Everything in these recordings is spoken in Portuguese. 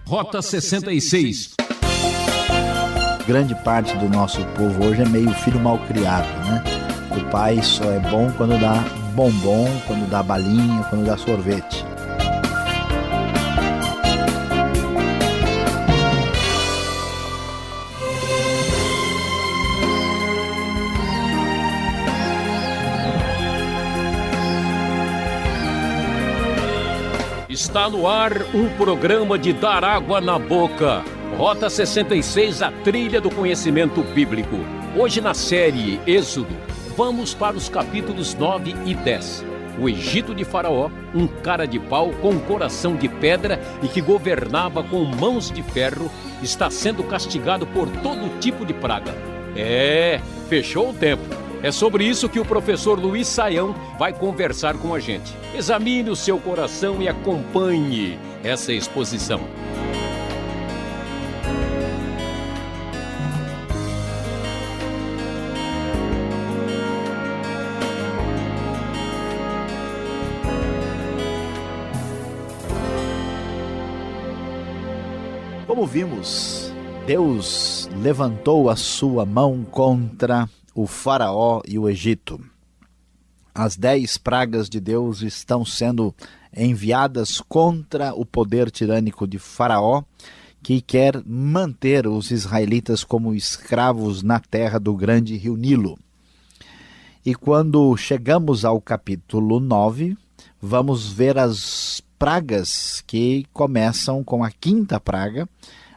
Rota 66. Grande parte do nosso povo hoje é meio filho mal criado, né? O pai só é bom quando dá bombom, quando dá balinha, quando dá sorvete. Está no ar um programa de dar água na boca. Rota 66, a trilha do conhecimento bíblico. Hoje na série Êxodo, vamos para os capítulos 9 e 10. O Egito de Faraó, um cara de pau com um coração de pedra e que governava com mãos de ferro, está sendo castigado por todo tipo de praga. Fechou o tempo. É sobre isso que o professor Luiz Saião vai conversar com a gente. Examine o seu coração e acompanhe essa exposição. Como vimos, Deus levantou a sua mão contra o Faraó e o Egito. As 10 pragas de Deus estão sendo enviadas contra o poder tirânico de Faraó, que quer manter os israelitas como escravos na terra do grande rio Nilo. E quando chegamos ao capítulo 9, vamos ver as pragas que começam com a 5ª praga,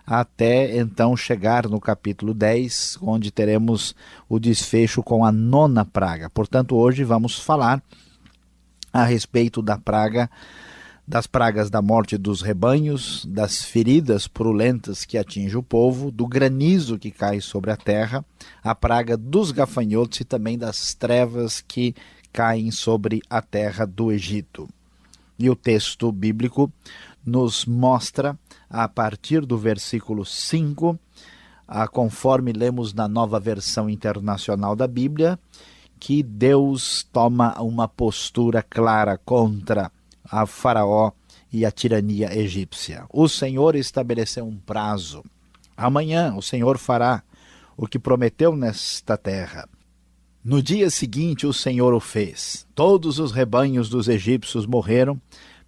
até então chegar no capítulo 10, onde teremos o desfecho com a 9ª praga. Portanto, hoje vamos falar a respeito das pragas da morte dos rebanhos, das feridas purulentas que atingem o povo, do granizo que cai sobre a terra, a praga dos gafanhotos e também das trevas que caem sobre a terra do Egito. E o texto bíblico nos mostra, a partir do versículo 5, conforme lemos na Nova Versão Internacional da Bíblia, que Deus toma uma postura clara contra a Faraó e a tirania egípcia. O Senhor estabeleceu um prazo. Amanhã o Senhor fará o que prometeu nesta terra. No dia seguinte o Senhor o fez. Todos os rebanhos dos egípcios morreram,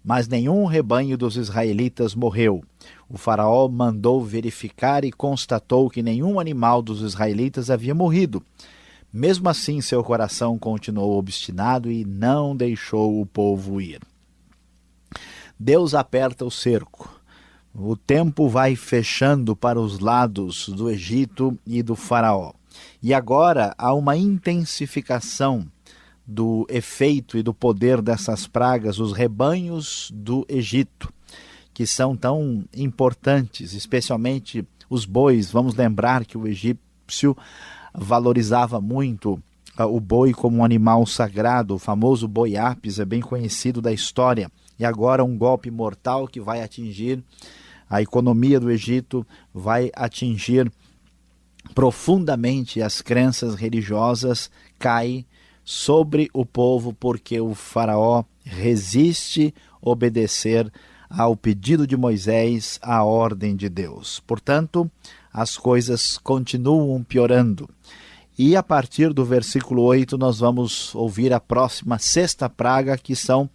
mas nenhum rebanho dos israelitas morreu. O faraó mandou verificar e constatou que nenhum animal dos israelitas havia morrido. Mesmo assim, seu coração continuou obstinado e não deixou o povo ir. Deus aperta o cerco. O tempo vai fechando para os lados do Egito e do faraó. E agora há uma intensificação do efeito e do poder dessas pragas, os rebanhos do Egito, que são tão importantes, especialmente os bois. Vamos lembrar que o egípcio valorizava muito o boi como um animal sagrado. O famoso boi Apis é bem conhecido da história. E agora um golpe mortal que vai atingir a economia do Egito, vai atingir profundamente as crenças religiosas, cai sobre o povo, porque o faraó resiste obedecer ao pedido de Moisés, à ordem de Deus. Portanto, as coisas continuam piorando. E a partir do versículo 8 nós vamos ouvir a próxima 6ª praga, que são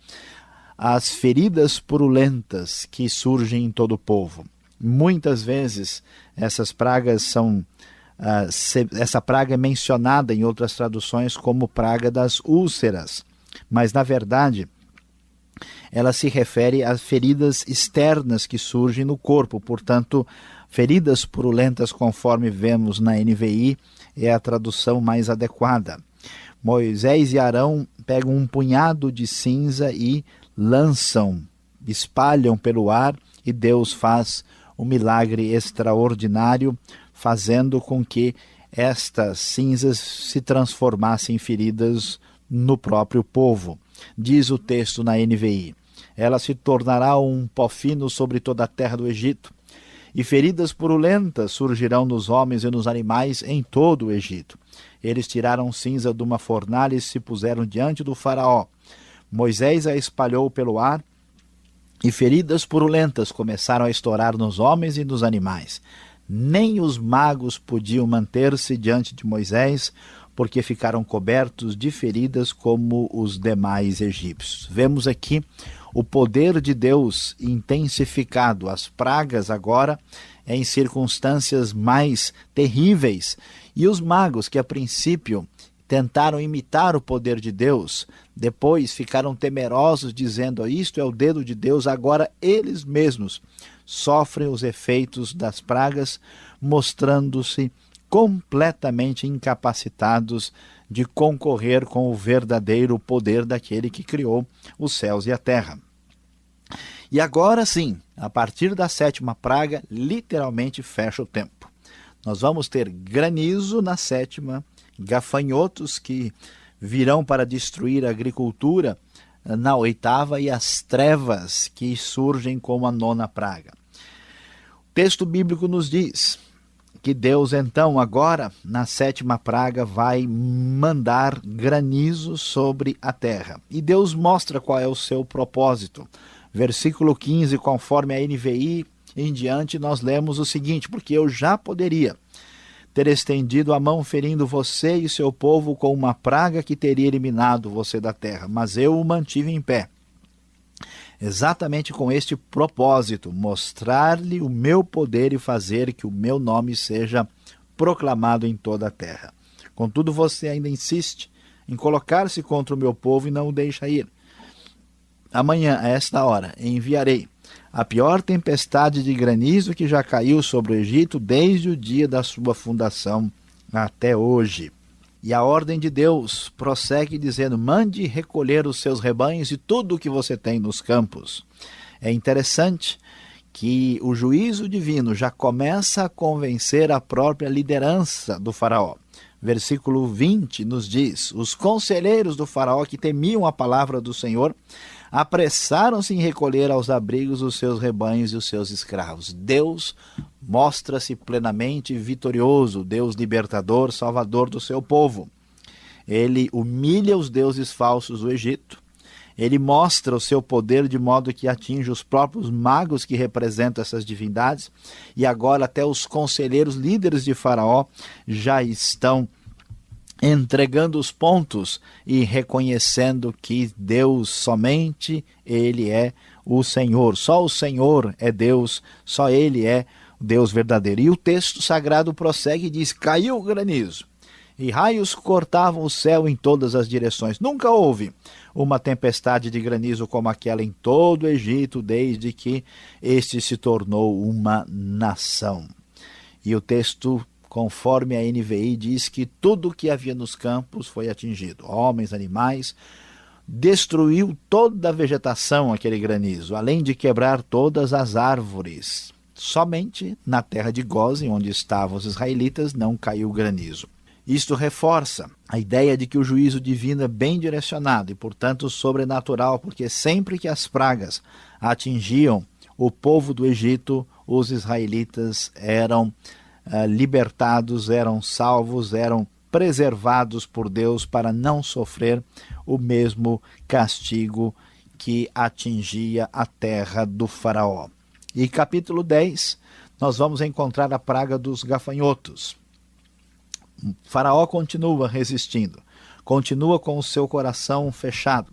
as feridas purulentas que surgem em todo o povo. Muitas vezes essas pragas são essa praga é mencionada em outras traduções como praga das úlceras, mas na verdade ela se refere a feridas externas que surgem no corpo. Portanto, feridas purulentas, conforme vemos na NVI, é a tradução mais adequada. Moisés e Arão pegam um punhado de cinza e espalham pelo ar, e Deus faz um milagre extraordinário, fazendo com que estas cinzas se transformassem em feridas no próprio povo. Diz o texto na NVI: ela se tornará um pó fino sobre toda a terra do Egito, e feridas purulentas surgirão nos homens e nos animais em todo o Egito. Eles tiraram cinza de uma fornalha e se puseram diante do faraó. Moisés a espalhou pelo ar, e feridas purulentas começaram a estourar nos homens e nos animais. Nem os magos podiam manter-se diante de Moisés, porque ficaram cobertos de feridas como os demais egípcios. Vemos aqui o poder de Deus intensificado, as pragas agora em circunstâncias mais terríveis. E os magos, que a princípio tentaram imitar o poder de Deus, depois ficaram temerosos, dizendo: isto é o dedo de Deus. Agora eles mesmos sofrem os efeitos das pragas, mostrando-se completamente incapacitados de concorrer com o verdadeiro poder daquele que criou os céus e a terra. E agora sim, a partir da 7ª praga, literalmente fecha o tempo. Nós vamos ter granizo na 7ª, gafanhotos que virão para destruir a agricultura na 8ª e as trevas que surgem como a 9ª praga. O texto bíblico nos diz que Deus então agora na 7ª praga vai mandar granizo sobre a terra. E Deus mostra qual é o seu propósito. Versículo 15, conforme a NVI em diante, nós lemos o seguinte: porque eu já poderia ter estendido a mão ferindo você e seu povo com uma praga que teria eliminado você da terra, mas eu o mantive em pé. Exatamente com este propósito, mostrar-lhe o meu poder e fazer que o meu nome seja proclamado em toda a terra. Contudo, você ainda insiste em colocar-se contra o meu povo e não o deixa ir. Amanhã, a esta hora, enviarei a pior tempestade de granizo que já caiu sobre o Egito desde o dia da sua fundação até hoje. E a ordem de Deus prossegue dizendo: mande recolher os seus rebanhos e tudo o que você tem nos campos. É interessante que o juízo divino já começa a convencer a própria liderança do faraó. Versículo 20 nos diz: os conselheiros do faraó que temiam a palavra do Senhor apressaram-se em recolher aos abrigos os seus rebanhos e os seus escravos. Deus mostra-se plenamente vitorioso, Deus libertador, salvador do seu povo. Ele humilha os deuses falsos do Egito. Ele mostra o seu poder de modo que atinge os próprios magos que representam essas divindades. E agora até os conselheiros líderes de Faraó já estão entregando os pontos e reconhecendo que Deus somente Ele é o Senhor. Só o Senhor é Deus, só Ele é Deus verdadeiro. E o texto sagrado prossegue e diz: caiu o granizo, e raios cortavam o céu em todas as direções. Nunca houve uma tempestade de granizo como aquela em todo o Egito, desde que este se tornou uma nação. E o texto, conforme a NVI, diz que tudo o que havia nos campos foi atingido. Homens, animais, destruiu toda a vegetação aquele granizo, além de quebrar todas as árvores. Somente na terra de Gósen, onde estavam os israelitas, não caiu granizo. Isto reforça a ideia de que o juízo divino é bem direcionado e, portanto, sobrenatural, porque sempre que as pragas atingiam o povo do Egito, os israelitas eram libertados, eram salvos, eram preservados por Deus para não sofrer o mesmo castigo que atingia a terra do faraó. E capítulo 10, nós vamos encontrar a praga dos gafanhotos. O faraó continua resistindo, continua com o seu coração fechado,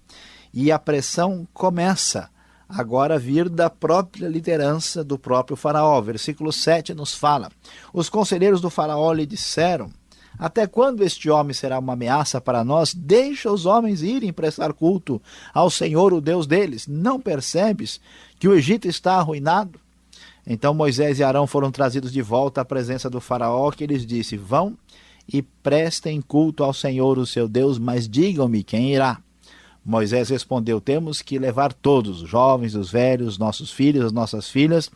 e a pressão começa agora a vir da própria liderança do próprio faraó. Versículo 7 nos fala: os conselheiros do faraó lhe disseram: até quando este homem será uma ameaça para nós? Deixa os homens irem prestar culto ao Senhor, o Deus deles. Não percebes que o Egito está arruinado? Então Moisés e Arão foram trazidos de volta à presença do faraó, que lhes disse: vão e prestem culto ao Senhor, o seu Deus, mas digam-me quem irá. Moisés respondeu: temos que levar todos, os jovens, os velhos, os nossos filhos, as nossas filhas,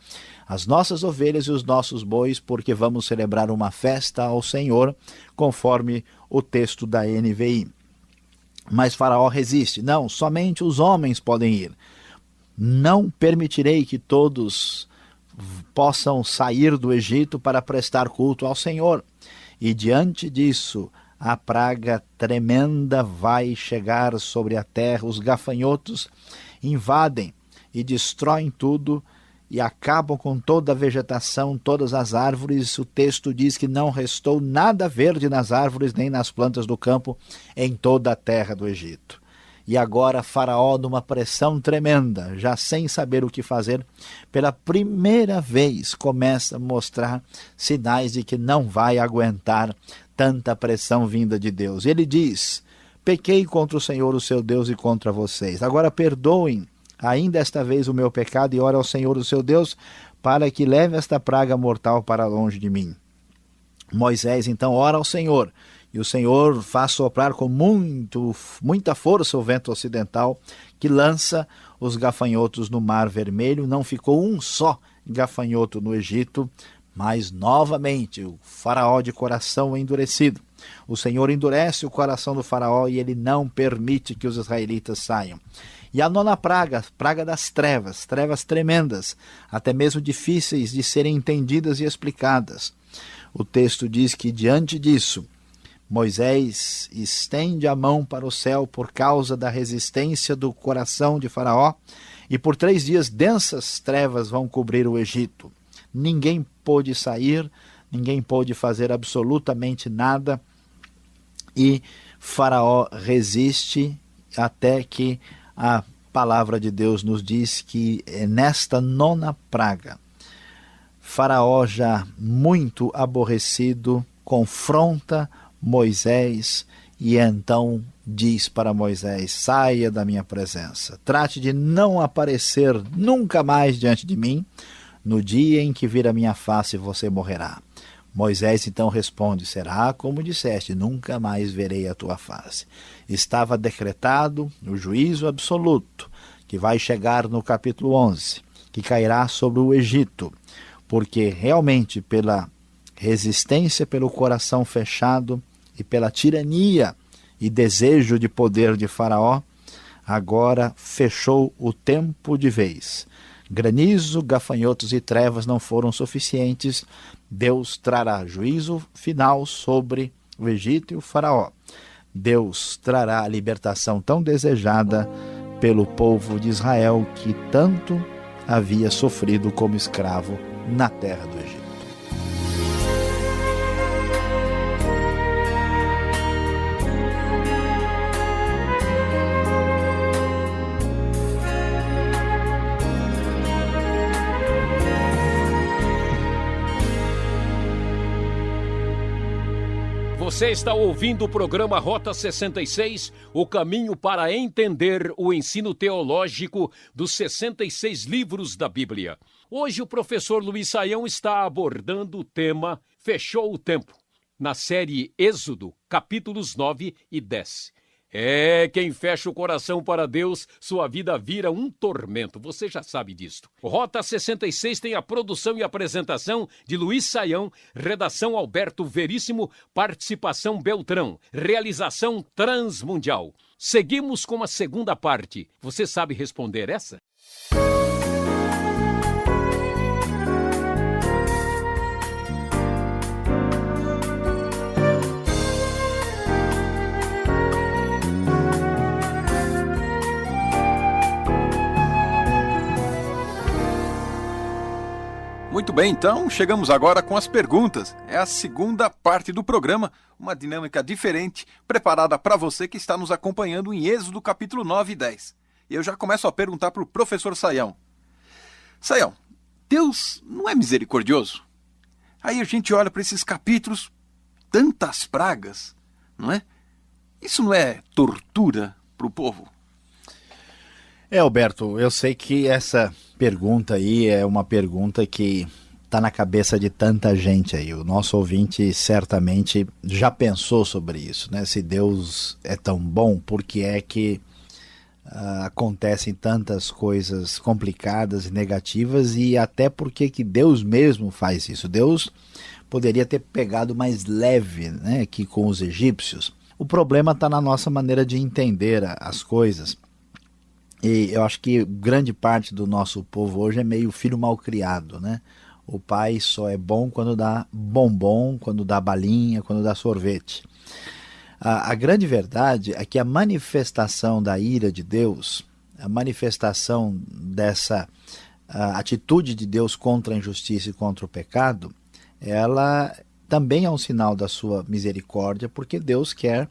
as nossas ovelhas e os nossos bois, porque vamos celebrar uma festa ao Senhor, conforme o texto da NVI. Mas Faraó resiste: não, somente os homens podem ir. Não permitirei que todos possam sair do Egito para prestar culto ao Senhor. E diante disso, a praga tremenda vai chegar sobre a terra. Os gafanhotos invadem e destroem tudo e acabam com toda a vegetação, todas as árvores. O texto diz que não restou nada verde nas árvores nem nas plantas do campo em toda a terra do Egito. E agora Faraó, numa pressão tremenda, já sem saber o que fazer, pela primeira vez começa a mostrar sinais de que não vai aguentar tanta pressão vinda de Deus. Ele diz: pequei contra o Senhor, o seu Deus, e contra vocês. Agora perdoem ainda esta vez o meu pecado e ore ao Senhor, o seu Deus, para que leve esta praga mortal para longe de mim. Moisés então ora ao Senhor, e o Senhor faz soprar com muita força o vento ocidental, que lança os gafanhotos no Mar Vermelho. Não ficou um só gafanhoto no Egito, mas novamente o Faraó de coração endurecido. O Senhor endurece o coração do Faraó e ele não permite que os israelitas saiam. E a nona praga, praga das trevas, trevas tremendas, até mesmo difíceis de serem entendidas e explicadas. O texto diz que diante disso, Moisés estende a mão para o céu por causa da resistência do coração de Faraó, e por 3 dias densas trevas vão cobrir o Egito. Ninguém pôde sair, ninguém pôde fazer absolutamente nada, e Faraó resiste até que a palavra de Deus nos diz que nesta nona praga, Faraó, já muito aborrecido, confronta Moisés e então diz para Moisés: saia da minha presença, trate de não aparecer nunca mais diante de mim. No dia em que vir a minha face, você morrerá. Moisés então responde: será como disseste, nunca mais verei a tua face. Estava decretado o juízo absoluto, que vai chegar no capítulo 11, que cairá sobre o Egito, porque realmente pela resistência, pelo coração fechado e pela tirania e desejo de poder de Faraó, agora fechou o tempo de vez. Granizo, gafanhotos e trevas não foram suficientes. Deus trará juízo final sobre o Egito e o Faraó. Deus trará a libertação tão desejada pelo povo de Israel, que tanto havia sofrido como escravo na terra do Egito. Você está ouvindo o programa Rota 66, o caminho para entender o ensino teológico dos 66 livros da Bíblia. Hoje o professor Luiz Saião está abordando o tema Fechou o Tempo, na série Êxodo, capítulos 9 e 10. Quem fecha o coração para Deus, sua vida vira um tormento. Você já sabe disto. Rota 66 tem a produção e apresentação de Luiz Saião, redação Alberto Veríssimo, participação Beltrão, realização Transmundial. Seguimos com a segunda parte. Você sabe responder essa? Muito bem, então chegamos agora com as perguntas. É a segunda parte do programa, uma dinâmica diferente, preparada para você que está nos acompanhando em Êxodo capítulo 9 e 10. E eu já começo a perguntar para o professor Saião. Saião, Deus não é misericordioso? Aí a gente olha para esses capítulos, tantas pragas, não é? Isso não é tortura para o povo? Alberto, eu sei que essa pergunta aí é uma pergunta que está na cabeça de tanta gente aí. O nosso ouvinte certamente já pensou sobre isso, né? Se Deus é tão bom, por que é que acontecem tantas coisas complicadas e negativas, e até por que Deus mesmo faz isso? Deus poderia ter pegado mais leve, né, que com os egípcios. O problema está na nossa maneira de entender as coisas. E eu acho que grande parte do nosso povo hoje é meio filho mal criado, né? O pai só é bom quando dá bombom, quando dá balinha, quando dá sorvete. A grande verdade é que a manifestação da ira de Deus manifestação dessa atitude de Deus contra a injustiça e contra o pecado, ela também é um sinal da sua misericórdia, porque Deus quer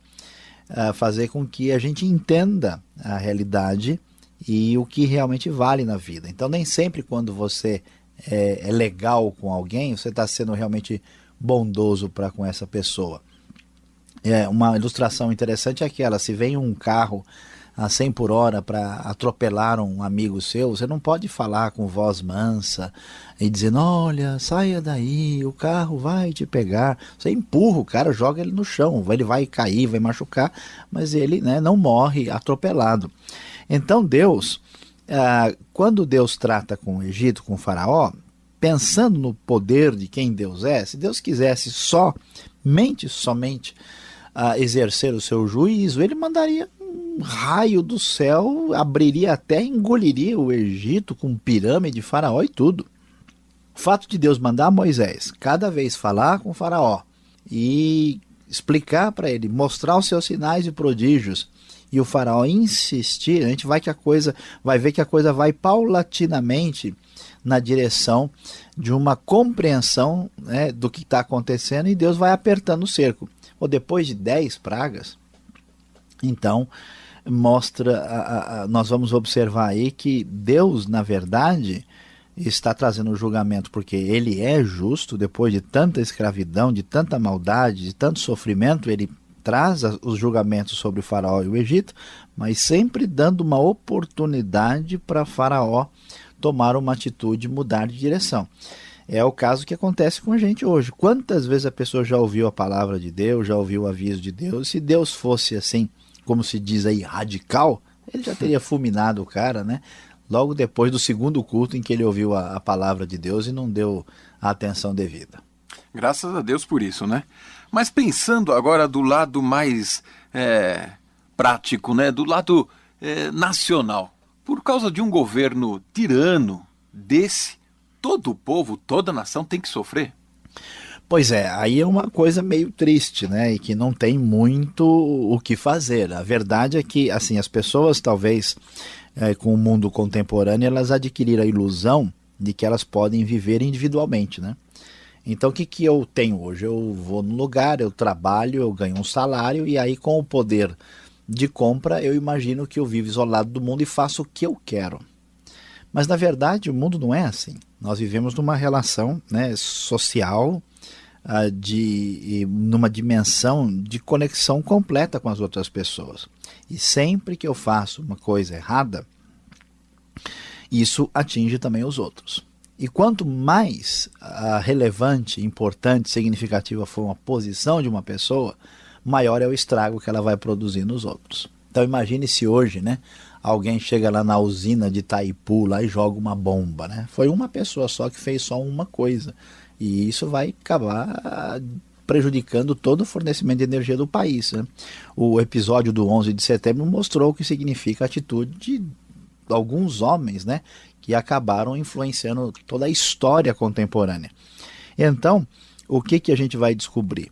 fazer com que a gente entenda a realidade e o que realmente vale na vida. Então, nem sempre quando você é legal com alguém, você está sendo realmente bondoso para com essa pessoa. Uma ilustração interessante é aquela: se vem um carro a 100 por hora para atropelar um amigo seu, você não pode falar com voz mansa e dizendo: olha, saia daí, o carro vai te pegar. Você empurra o cara, joga ele no chão, ele vai cair, vai machucar, mas ele, né, não morre atropelado. Então Deus, quando Deus trata com o Egito, com o faraó, pensando no poder de quem Deus é, se Deus quisesse somente exercer o seu juízo, ele mandaria um raio do céu, abriria até, engoliria o Egito com pirâmide, faraó e tudo. O fato de Deus mandar Moisés cada vez falar com o faraó e explicar para ele, mostrar os seus sinais e prodígios, e o faraó insistir, a gente vai ver que a coisa vai paulatinamente na direção de uma compreensão, né, do que está acontecendo, e Deus vai apertando o cerco. Ou depois de 10 pragas, então nós vamos observar aí que Deus, na verdade, está trazendo o julgamento porque ele é justo. Depois de tanta escravidão, de tanta maldade, de tanto sofrimento, ele traz os julgamentos sobre o faraó e o Egito, mas sempre dando uma oportunidade para faraó tomar uma atitude, mudar de direção. É o caso que acontece com a gente hoje. Quantas vezes a pessoa já ouviu a palavra de Deus, já ouviu o aviso de Deus? Se Deus fosse assim, como se diz aí, radical, ele já teria fulminado o cara, né? Logo depois do segundo culto em que ele ouviu a palavra de Deus e não deu a atenção devida. Graças a Deus por isso, né? Mas pensando agora do lado mais prático, né? Do lado nacional. Por causa de um governo tirano desse, todo o povo, toda a nação tem que sofrer? Pois é, aí é uma coisa meio triste, né? E que não tem muito o que fazer. A verdade é que, assim, as pessoas talvez com o mundo contemporâneo, elas adquiriram a ilusão de que elas podem viver individualmente, né? Então o que eu tenho hoje? Eu vou no lugar, eu trabalho, eu ganho um salário, e aí com o poder de compra eu imagino que eu vivo isolado do mundo e faço o que eu quero. Mas na verdade o mundo não é assim. Nós vivemos numa relação, né, social, numa dimensão de conexão completa com as outras pessoas. E sempre que eu faço uma coisa errada, isso atinge também os outros. E quanto mais relevante, importante, significativa for uma posição de uma pessoa, maior é o estrago que ela vai produzir nos outros. Então imagine se hoje, né, alguém chega lá na usina de Itaipu lá e joga uma bomba, né? Foi uma pessoa só que fez só uma coisa. E isso vai acabar prejudicando todo o fornecimento de energia do país, né? O episódio do 11 de setembro mostrou o que significa a atitude de alguns homens, né, que acabaram influenciando toda a história contemporânea. Então, o que a gente vai descobrir?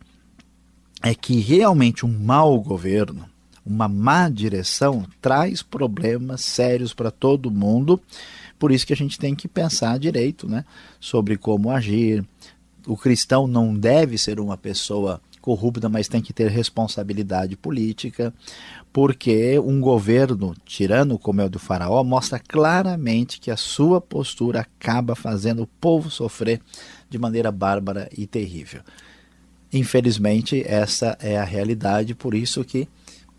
É que realmente um mau governo, uma má direção, traz problemas sérios para todo mundo. Por isso que a gente tem que pensar direito, né, sobre como agir. O cristão não deve ser uma pessoa corrupta, mas tem que ter responsabilidade política, porque um governo tirano como é o do faraó mostra claramente que a sua postura acaba fazendo o povo sofrer de maneira bárbara e terrível. Infelizmente, essa é a realidade, por isso que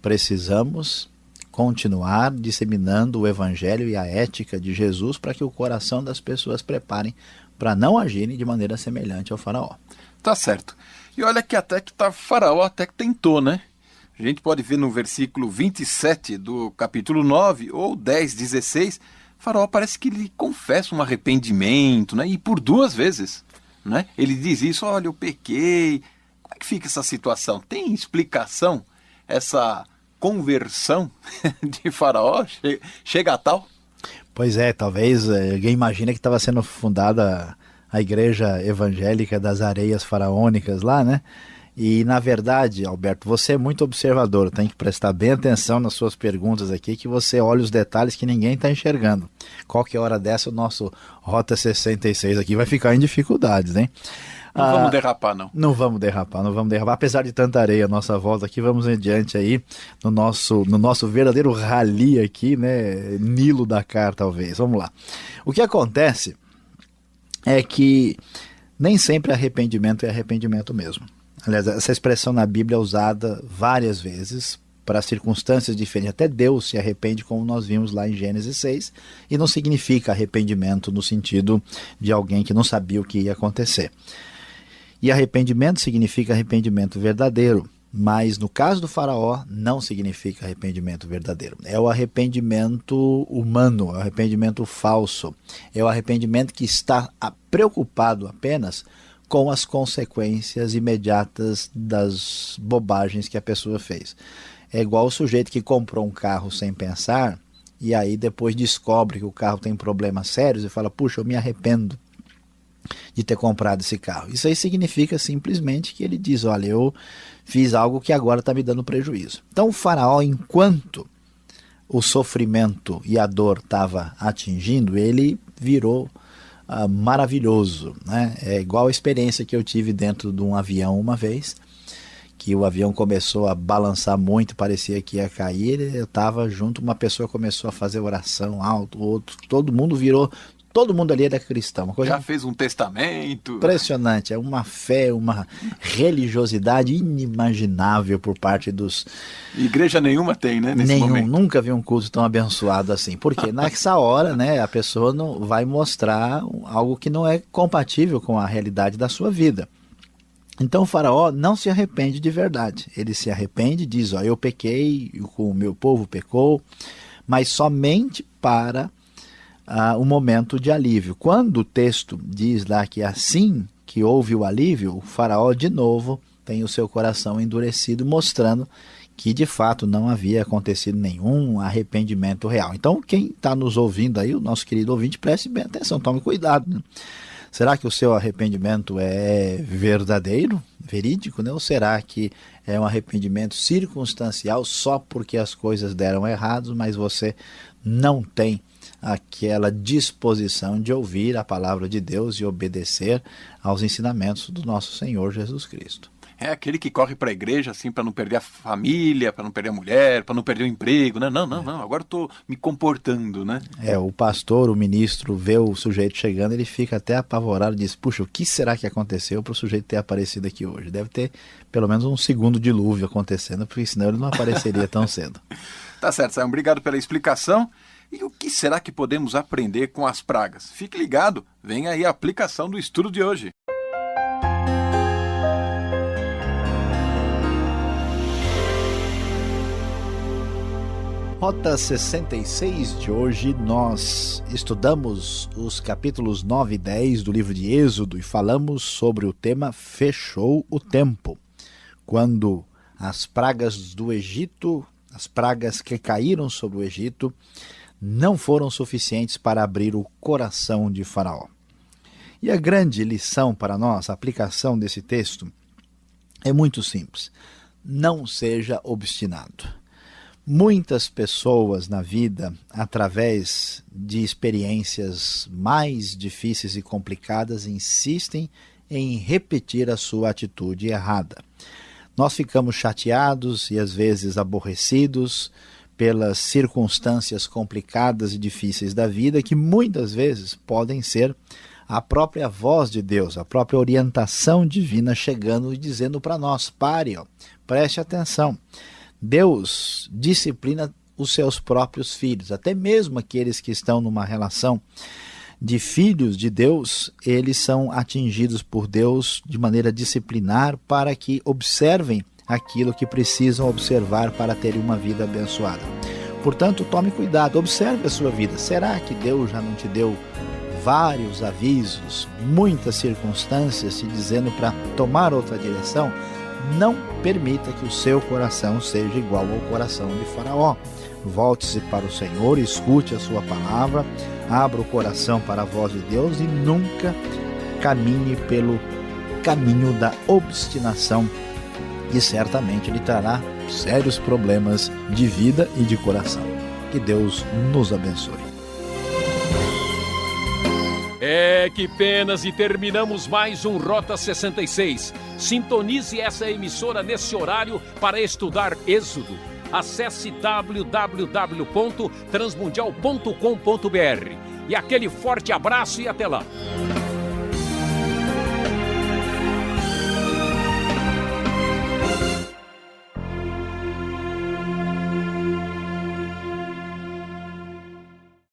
precisamos continuar disseminando o evangelho e a ética de Jesus para que o coração das pessoas preparem para não agirem de maneira semelhante ao faraó. Tá certo. E olha que Faraó até que tentou, né? A gente pode ver no versículo 27 do capítulo 9 ou 10, 16, Faraó parece que ele confessa um arrependimento, né? E por 2 vezes, né? Ele diz isso: olha, eu pequei. Como é que fica essa situação? Tem explicação essa conversão de Faraó? Chega a tal? Pois é, talvez alguém imagine que estava sendo fundada a igreja evangélica das areias faraônicas lá, né? E, na verdade, Alberto, você é muito observador, tem que prestar bem atenção nas suas perguntas aqui, que você olha os detalhes que ninguém está enxergando. Qualquer hora dessa, o nosso Rota 66 aqui vai ficar em dificuldades, hein? Não vamos derrapar, não. Não vamos derrapar. Apesar de tanta areia à nossa volta aqui, vamos adiante aí no nosso verdadeiro rally aqui, né? Nilo Dakar, talvez. Vamos lá. O que acontece é que nem sempre arrependimento é arrependimento mesmo. Aliás, essa expressão na Bíblia é usada várias vezes para circunstâncias diferentes. Até Deus se arrepende, como nós vimos lá em Gênesis 6, e não significa arrependimento no sentido de alguém que não sabia o que ia acontecer. E arrependimento significa arrependimento verdadeiro, mas no caso do faraó não significa arrependimento verdadeiro. É o arrependimento humano, é o arrependimento falso, é o arrependimento que está preocupado apenas com as consequências imediatas das bobagens que a pessoa fez. É igual o sujeito que comprou um carro sem pensar e aí depois descobre que o carro tem problemas sérios e fala, puxa, eu me arrependo de ter comprado esse carro. Isso aí significa simplesmente que ele diz, olha, eu fiz algo que agora está me dando prejuízo. Então o faraó, enquanto o sofrimento e a dor estava atingindo, ele virou maravilhoso, né? É igual a experiência que eu tive dentro de um avião uma vez, que o avião começou a balançar muito, parecia que ia cair, eu estava junto, uma pessoa começou a fazer oração alto, outro, todo mundo ali era cristão. Uma coisa já fez um testamento. Impressionante, é uma fé, uma religiosidade inimaginável por parte dos... Igreja nenhuma tem, né, nesse momento. Nunca vi um culto tão abençoado assim, porque nessa hora, né, a pessoa não vai mostrar algo que não é compatível com a realidade da sua vida. Então o faraó não se arrepende de verdade, ele se arrepende, diz, ó, eu pequei, o meu povo pecou, mas somente para um momento de alívio. Quando o texto diz lá que assim que houve o alívio, o faraó de novo tem o seu coração endurecido, mostrando que de fato não havia acontecido nenhum arrependimento real. Então quem está nos ouvindo aí, o nosso querido ouvinte, preste bem atenção, tome cuidado, né? Será que o seu arrependimento é verdadeiro, verídico, né? Ou será que é um arrependimento circunstancial só porque as coisas deram errado, mas você não tem aquela disposição de ouvir a palavra de Deus e obedecer aos ensinamentos do nosso Senhor Jesus Cristo? É aquele que corre para a igreja assim para não perder a família, para não perder a mulher, para não perder o emprego, né? Não, agora eu estou me comportando, né? O pastor, o ministro, vê o sujeito chegando, ele fica até apavorado e diz, puxa, o que será que aconteceu para o sujeito ter aparecido aqui hoje? Deve ter pelo menos um segundo dilúvio acontecendo, porque senão ele não apareceria tão cedo. Tá certo, Sayão, obrigado pela explicação. E o que será que podemos aprender com as pragas? Fique ligado, vem aí a aplicação do estudo de hoje. Rota 66 de hoje, nós estudamos os capítulos 9 e 10 do livro de Êxodo e falamos sobre o tema Fechou o Tempo, quando as pragas do Egito, as pragas que caíram sobre o Egito, não foram suficientes para abrir o coração de Faraó. E a grande lição para nós, a aplicação desse texto, é muito simples. Não seja obstinado. Muitas pessoas na vida, através de experiências mais difíceis e complicadas, insistem em repetir a sua atitude errada. Nós ficamos chateados e às vezes aborrecidos pelas circunstâncias complicadas e difíceis da vida, que muitas vezes podem ser a própria voz de Deus, a própria orientação divina chegando e dizendo para nós, pare, preste atenção. Deus disciplina os seus próprios filhos, até mesmo aqueles que estão numa relação de filhos de Deus, eles são atingidos por Deus de maneira disciplinar para que observem aquilo que precisam observar para terem uma vida abençoada. Portanto, tome cuidado, observe a sua vida. Será que Deus já não te deu vários avisos, muitas circunstâncias te dizendo para tomar outra direção? Não permita que o seu coração seja igual ao coração de Faraó. Volte-se para o Senhor, escute a sua palavra, abra o coração para a voz de Deus e nunca caminhe pelo caminho da obstinação e certamente lhe trará sérios problemas de vida e de coração. Que Deus nos abençoe. Que penas, e terminamos mais um Rota 66. Sintonize essa emissora nesse horário para estudar Êxodo. Acesse www.transmundial.com.br. E aquele forte abraço e até lá.